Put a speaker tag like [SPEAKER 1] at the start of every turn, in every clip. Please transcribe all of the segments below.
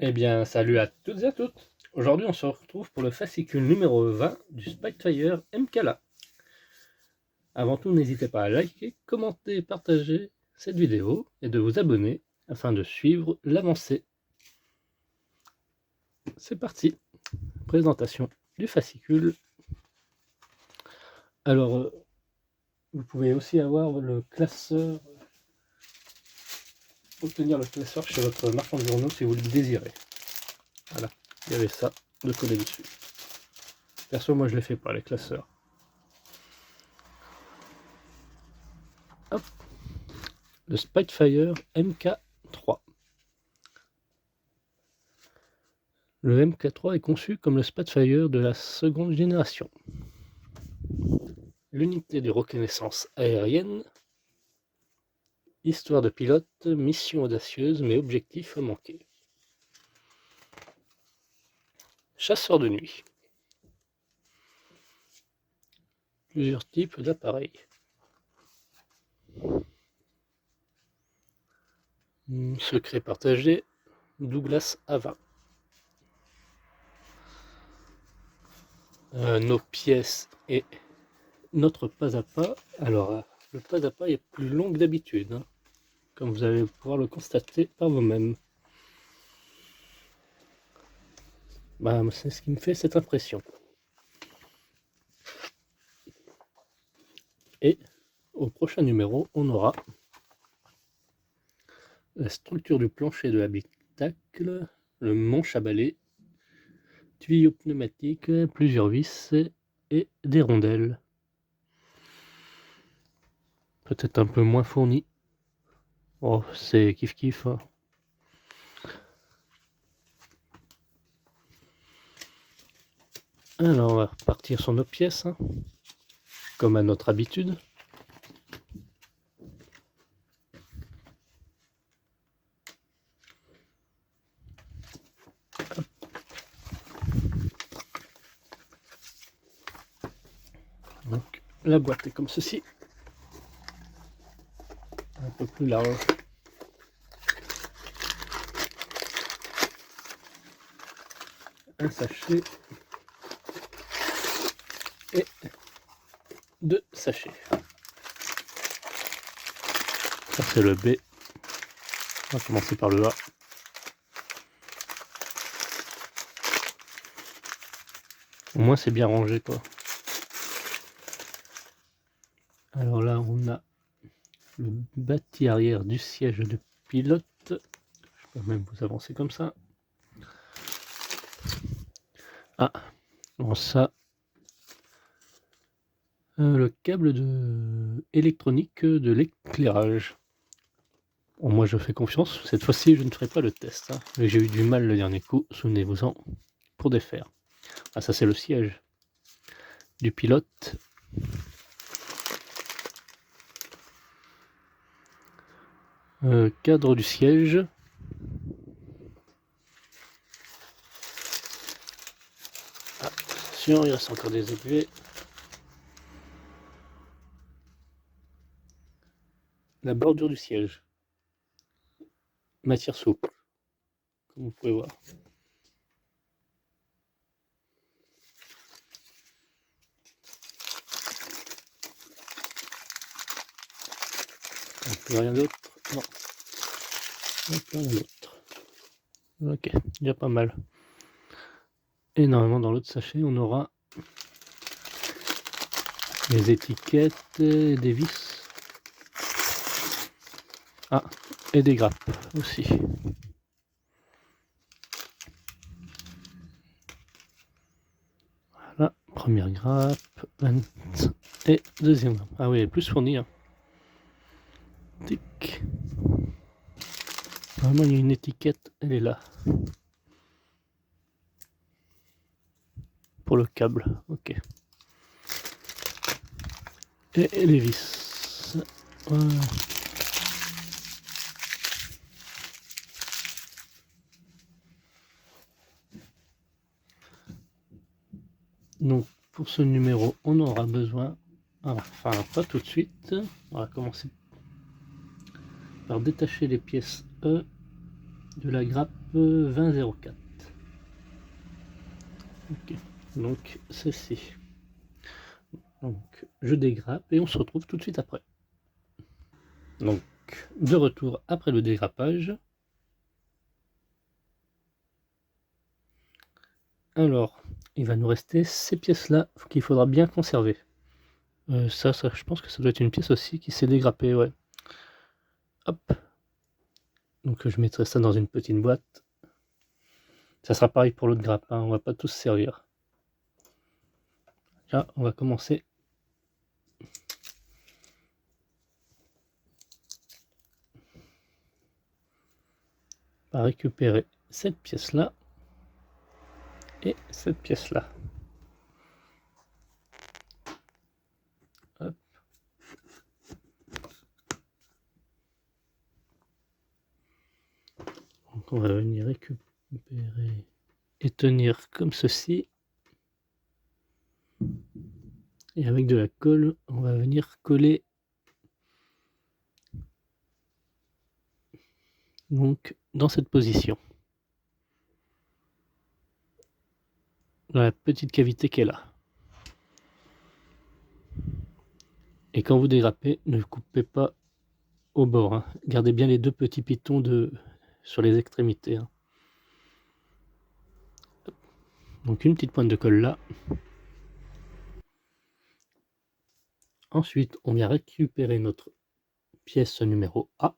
[SPEAKER 1] Eh bien, salut à toutes et à toutes. Aujourd'hui, on se retrouve pour le fascicule numéro 20 du Spitfire MKLA. Avant tout, n'hésitez pas à liker, commenter, partager cette vidéo et de vous abonner afin de suivre l'avancée. C'est parti. Présentation du fascicule. Alors, vous pouvez aussi avoir le classeur, obtenir le classeur chez votre marchand de journaux si vous le désirez. Voilà, il y avait ça de coller dessus. Perso, moi je les fais pas, les classeurs. Hop. Le Spitfire MK3. Le MK3 est conçu comme le Spitfire de la seconde génération. L'unité de reconnaissance aérienne, histoire de pilote, mission audacieuse mais objectif à manquer. Chasseur de nuit. Plusieurs types d'appareils. Secret partagé, Douglas A20. Nos pièces et notre pas à pas. Alors, le pas à pas est plus long que d'habitude, hein, comme vous allez pouvoir le constater par vous-même. Bah, c'est ce qui me fait cette impression. Et au prochain numéro, on aura la structure du plancher de l'habitacle, le manche à balai, tuyaux pneumatiques, plusieurs vis et des rondelles. Peut-être un peu moins fourni. Oh, c'est kiff kiff. Hein. Alors, on va repartir sur nos pièces, hein, comme à notre habitude. Donc, la boîte est comme ceci. Un peu plus large. Un sachet. Et 2 sachets. Ça c'est le B. On va commencer par le A. Au moins c'est bien rangé quoi. Alors là on a le bâti arrière du siège de pilote. Je peux même vous avancer comme ça. Ah, bon ça, le câble électronique de l'éclairage. Bon, moi je fais confiance, cette fois-ci je ne ferai pas le test. Hein. J'ai eu du mal le dernier coup, souvenez-vous-en, pour défaire. Ah ça c'est le siège du pilote. Cadre du siège. Attention, il reste encore des aiguilles. La bordure du siège. Matière souple, comme vous pouvez voir. Plus rien d'autre. Non. Plus rien d'autre. Ok, il y a pas mal. Et normalement dans l'autre sachet on aura les étiquettes, des vis. Ah, et des grappes aussi. Voilà, première grappe, et deuxième grappe. Ah oui, elle est plus fournie. Hein. Tic. Normalement il y a une étiquette, elle est là. Pour le câble, ok. Et les vis. Voilà. Donc pour ce numéro on aura besoin, enfin pas tout de suite, on va commencer par détacher les pièces E de la grappe 20,04. Ok, donc ceci. Donc je dégrappe et on se retrouve tout de suite après. Donc de retour après le dégrappage. Alors, il va nous rester ces pièces-là qu'il faudra bien conserver. Ça, je pense que ça doit être une pièce aussi qui s'est dégrappée, ouais. Hop. Donc je mettrai ça dans une petite boîte. Ça sera pareil pour l'autre grappe, hein, on va pas tous se servir. Là, on va commencer par récupérer cette pièce-là et cette pièce-là. Hop. Donc on va venir récupérer et tenir comme ceci. Et avec de la colle, on va venir coller donc dans cette position. Dans la petite cavité qui est là. Et quand vous dégrappez, ne coupez pas au bord, hein. Gardez bien les deux petits pitons sur les extrémités, hein. Donc une petite pointe de colle là. Ensuite, on vient récupérer notre pièce numéro A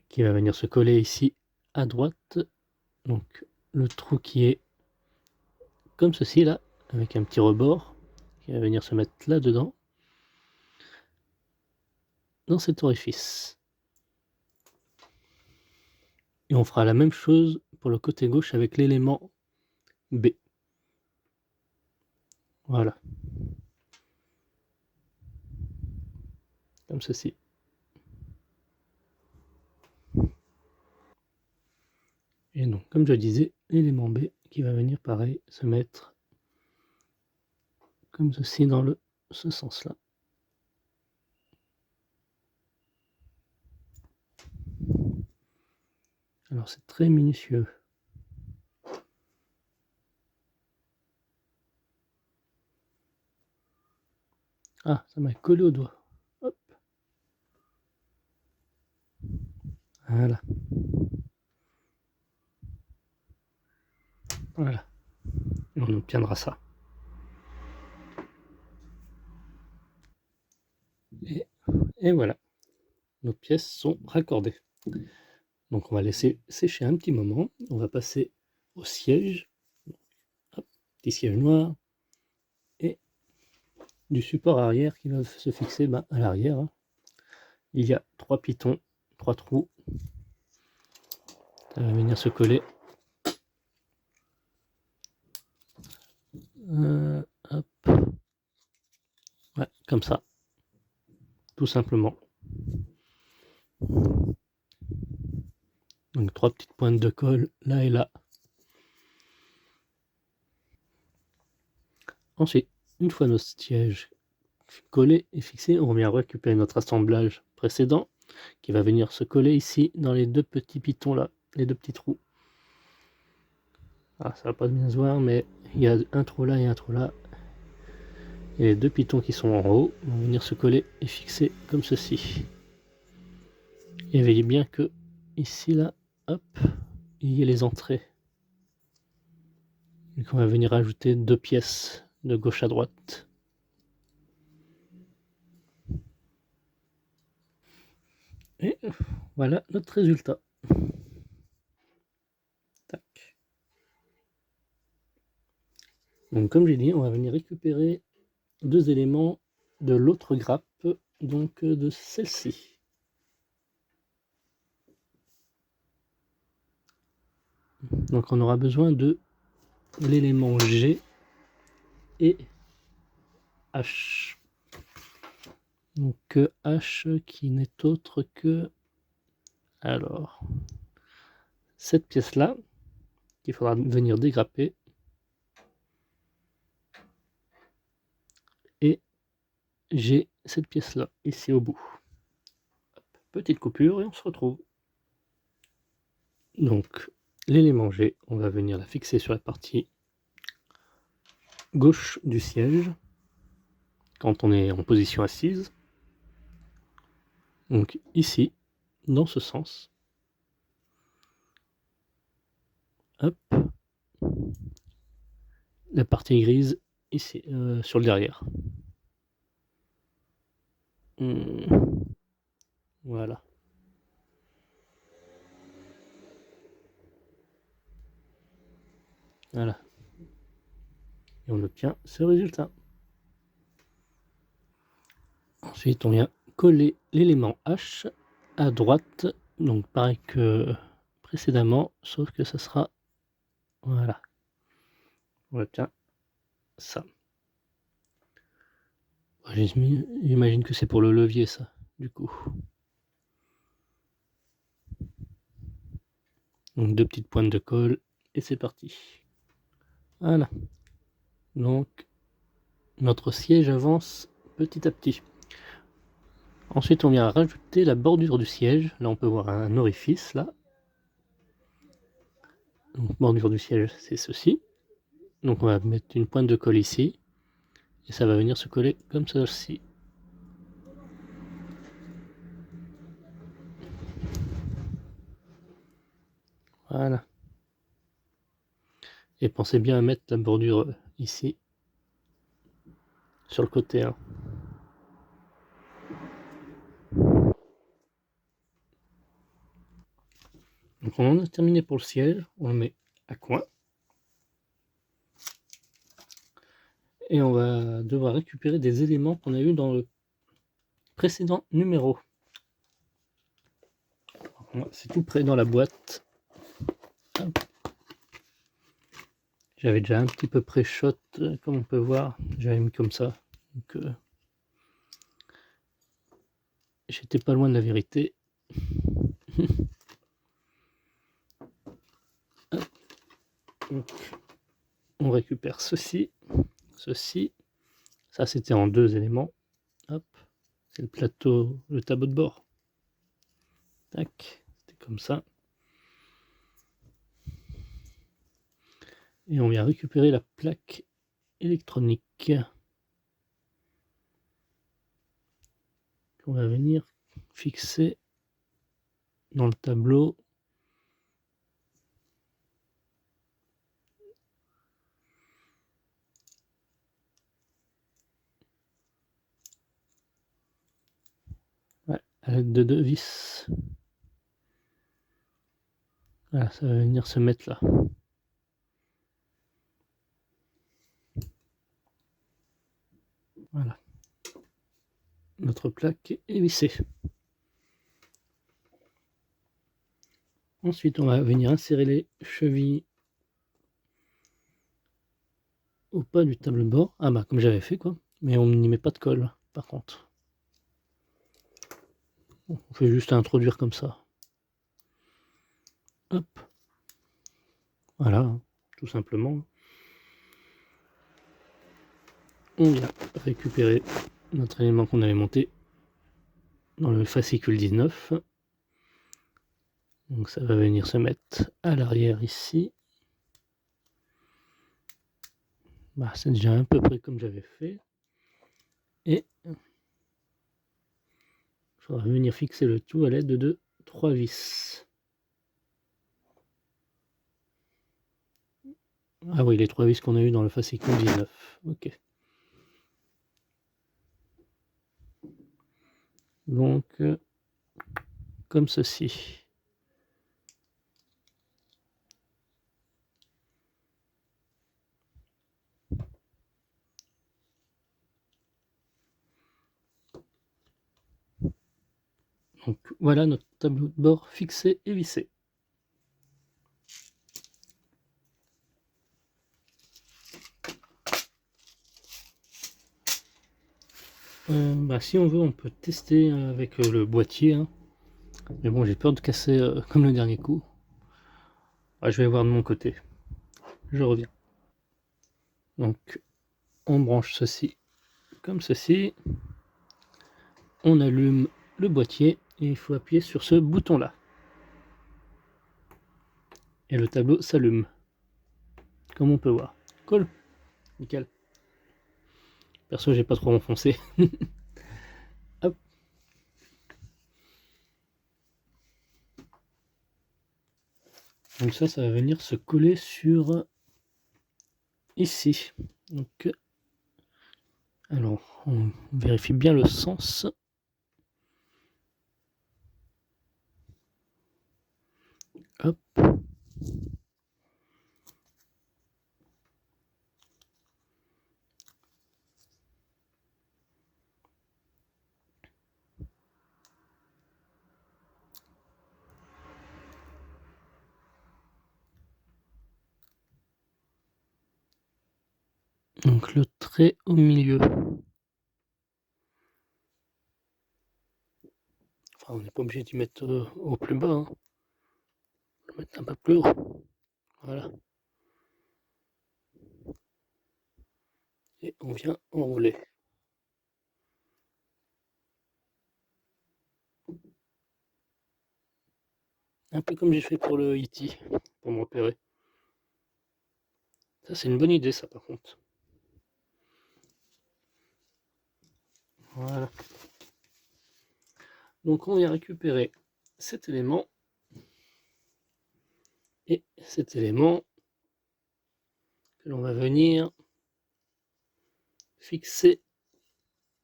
[SPEAKER 1] qui va venir se coller ici à droite. Donc le trou qui est comme ceci là, avec un petit rebord qui va venir se mettre là dedans, dans cet orifice. Et on fera la même chose pour le côté gauche avec l'élément B. Voilà. Comme ceci. Et donc, comme je disais, l'élément B qui va venir pareil se mettre comme ceci dans ce sens-là. Alors c'est très minutieux. Ah, ça m'a collé au doigt. Hop. Voilà. Voilà. Et on obtiendra ça. Et voilà. Nos pièces sont raccordées. Donc on va laisser sécher un petit moment. On va passer au siège. Hop, petit siège noir. Et du support arrière qui va se fixer à l'arrière. Il y a 3 pitons, 3 trous. Ça va venir se coller. Hop. Ouais, comme ça. Tout simplement. Donc 3 petites pointes de colle là et là. Ensuite, une fois nos sièges collés et fixés, on vient récupérer notre assemblage précédent qui va venir se coller ici dans les 2 petits pitons là, les 2 petits trous. Ah, ça va pas bien se voir, mais il y a un trou là et un trou là. Et les 2 pitons qui sont en haut vont venir se coller et fixer comme ceci. Et veillez bien que ici là, hop, il y ait les entrées. Et qu'on va venir ajouter 2 pièces de gauche à droite. Et voilà notre résultat. Tac. Donc comme j'ai dit, on va venir récupérer 2 éléments de l'autre grappe, donc de celle-ci. Donc on aura besoin de l'élément G et H. Donc H qui n'est autre que, alors, cette pièce-là, qu'il faudra venir dégrapper, et j'ai cette pièce-là, ici au bout. Hop, petite coupure et on se retrouve. Donc l'élément G, on va venir la fixer sur la partie gauche du siège quand on est en position assise. Donc ici, dans ce sens. Hop. La partie grise ici, sur le derrière. Voilà. Voilà. Et on obtient ce résultat. Ensuite, on vient coller l'élément H à droite, donc pareil que précédemment, sauf que ça sera, voilà, on obtient ça. J'imagine que c'est pour le levier, ça, du coup. Donc 2 petites pointes de colle, et c'est parti. Voilà. Donc, notre siège avance petit à petit. Ensuite, on vient rajouter la bordure du siège. Là, on peut voir un orifice, là. Donc, bordure du siège, c'est ceci. Donc, on va mettre une pointe de colle ici. Et ça va venir se coller comme ceci. Voilà. Et pensez bien à mettre la bordure ici, sur le côté. Hein. Donc, on en a terminé pour le siège. On le met à coin. Et on va devoir récupérer des éléments qu'on a eu dans le précédent numéro. C'est tout près dans la boîte. J'avais déjà un petit peu pré-shot, comme on peut voir. J'avais mis comme ça. Donc, j'étais pas loin de la vérité. Donc, on récupère ceci, ceci. Ça, c'était en 2 éléments. Hop, c'est le plateau, le tableau de bord. Tac, c'était comme ça. Et on vient récupérer la plaque électronique. On va venir fixer dans le tableau. Ouais, à l'aide de 2 vis. Voilà, ça va venir se mettre là. Voilà. Notre plaque est vissée. Ensuite, on va venir insérer les chevilles au pas du tableau de bord. Ah bah, comme j'avais fait, quoi. Mais on n'y met pas de colle, par contre. On fait juste introduire comme ça. Hop. Voilà, tout simplement. On vient récupérer notre élément qu'on avait monté dans le fascicule 19. Donc ça va venir se mettre à l'arrière ici. Bah, c'est déjà à peu près comme j'avais fait. Et il faudra venir fixer le tout à l'aide de 3 vis. Ah oui, les 3 vis qu'on a eu dans le fascicule 19. Ok. Donc, comme ceci. Donc voilà notre tableau de bord fixé et vissé. Bah, si on veut, on peut tester avec le boîtier. Hein. Mais bon, j'ai peur de casser comme le dernier coup. Ah, je vais voir de mon côté. Je reviens. Donc, on branche ceci comme ceci. On allume le boîtier et il faut appuyer sur ce bouton-là. et le tableau s'allume, comme on peut voir. Cool, nickel. Perso, j'ai pas trop enfoncé. Hop. Donc ça va venir se coller sur ici. Donc, alors, on vérifie bien le sens. Hop. Donc le trait au milieu. Enfin, on n'est pas obligé d'y mettre au plus bas. Hein. On va le mettre un peu plus haut. Voilà. Et on vient enrouler. Un peu comme j'ai fait pour le E.T. pour me repérer. Ça, c'est une bonne idée, ça, par contre. Voilà. Donc, on vient récupérer cet élément et cet élément que l'on va venir fixer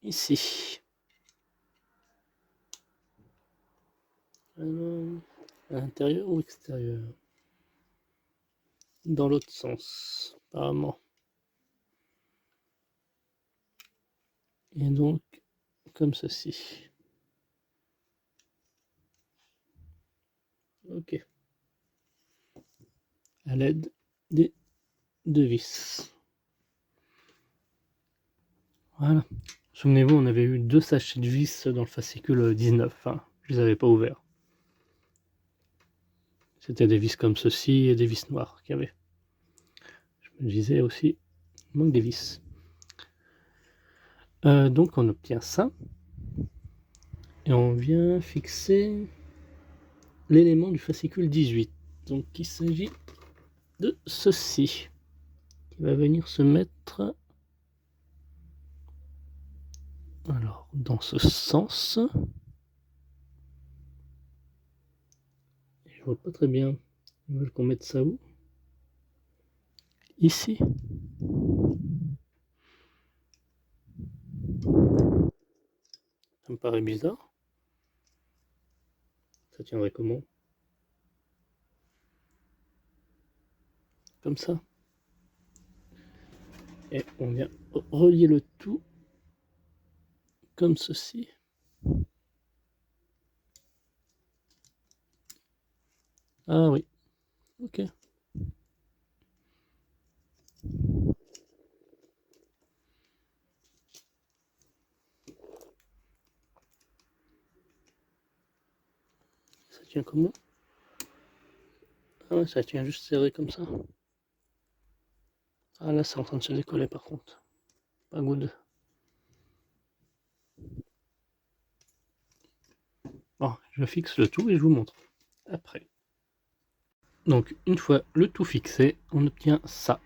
[SPEAKER 1] ici. À l'intérieur ou extérieur? Dans l'autre sens, apparemment. Et donc, comme ceci. Ok. À l'aide des deux vis. Voilà. Souvenez-vous, on avait eu 2 sachets de vis dans le fascicule 19. Hein. Je les avais pas ouverts. C'était des vis comme ceci et des vis noires qu'il y avait. Je me disais aussi, il manque des vis. Donc on obtient ça. Et on vient fixer l'élément du fascicule 18. Donc il s'agit de ceci. Qui va venir se mettre... Alors, dans ce sens... Je vois pas très bien. Ils veulent qu'on mette ça où? Ici. Ça me paraît bizarre. Ça tiendrait comment? Comme ça. Et on vient relier le tout comme ceci. Ah oui. Ok. Ça tient comment? Ah ouais, ça tient juste serré comme ça. Ah là, c'est en train de se décoller par contre. Pas good. Bon, je fixe le tout et je vous montre après. Donc, une fois le tout fixé, on obtient ça.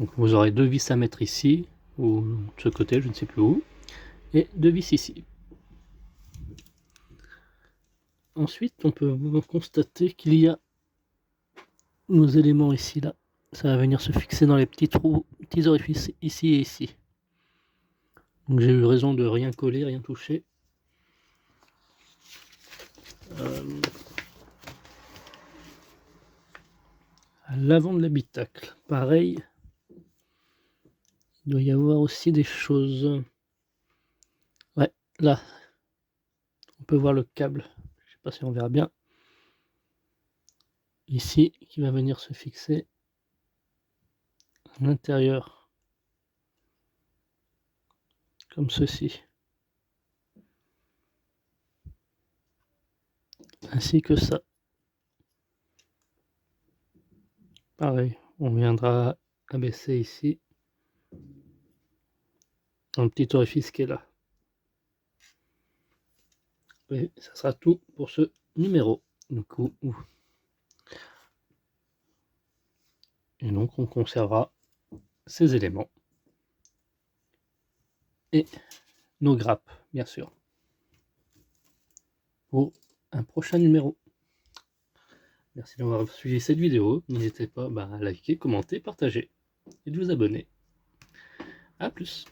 [SPEAKER 1] Donc, vous aurez 2 vis à mettre ici, ou de ce côté, je ne sais plus où, et 2 vis ici. Ensuite, on peut constater qu'il y a nos éléments ici, là. Ça va venir se fixer dans les petits trous, petits orifices ici et ici. Donc j'ai eu raison de rien coller, rien toucher. À l'avant de l'habitacle, pareil. Il doit y avoir aussi des choses. Ouais, là. On peut voir le câble. Je sais pas si on verra bien. Ici, qui va venir se fixer à l'intérieur. Comme ceci. Ainsi que ça. Pareil, on viendra abaisser ici. Un petit orifice qui est là. Et ça sera tout pour ce numéro. Du coup, Et donc on conservera ces éléments. Et nos grappes, bien sûr, pour un prochain numéro. Merci d'avoir suivi cette vidéo. N'hésitez pas à liker, commenter, partager et de vous abonner. A plus.